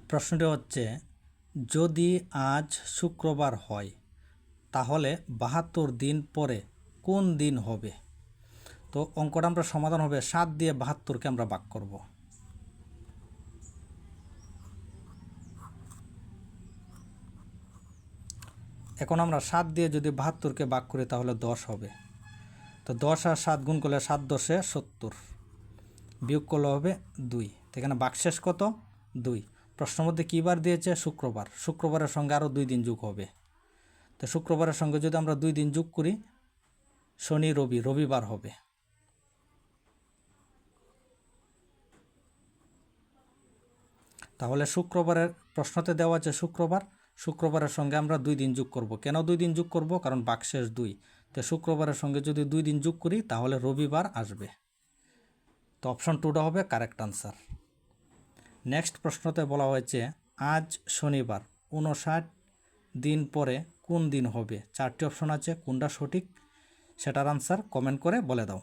প্রশ্নটি হচ্ছে, যদি আজ শুক্রবার হয় তাহলে ৭২ দিন পরে কোন দিন হবে? তো অঙ্কটা আমরা সমাধান হবে ৭ দিয়ে ৭২কে আমরা ভাগ করব। এখন আমরা ৭ দিয়ে যদি ৭২কে ভাগ করি তাহলে ১০ হবে। তো ১০ আর ৭ গুণ করলে ৭ ১০-এ ৭০, বিয়োগ করলে হবে ২। তো এখানে ভাগশেষ কত? ২। প্রশ্নের মধ্যে কী বার দিয়েছে? শুক্রবার। শুক্রবারের সঙ্গে আরও 2 দিন যোগ হবে। তো শুক্রবারের সঙ্গে যদি আমরা 2 দিন যোগ করি, শনি রবি, রবিবার হবে। তাহলে শুক্রবারের প্রশ্নতে দেওয়া আছে শুক্রবার, শুক্রবারের সঙ্গে আমরা 2 দিন যোগ করব। কেন 2 দিন যোগ করব? কারণ ভাগশেষ 2। তো শুক্রবারের সঙ্গে যদি 2 দিন যোগ করি তাহলে রবিবার আসবে। তো অপশন 2টা হবে কারেক্ট আনসার। নেক্সট প্রশ্নতে বলা হয়েছে, আজ শনিবার, 59 দিন পরে কোন দিন হবে? 4টি অপশন আছে, কোনটা সঠিক সেটার আনসার কমেন্ট করে বলে দাও।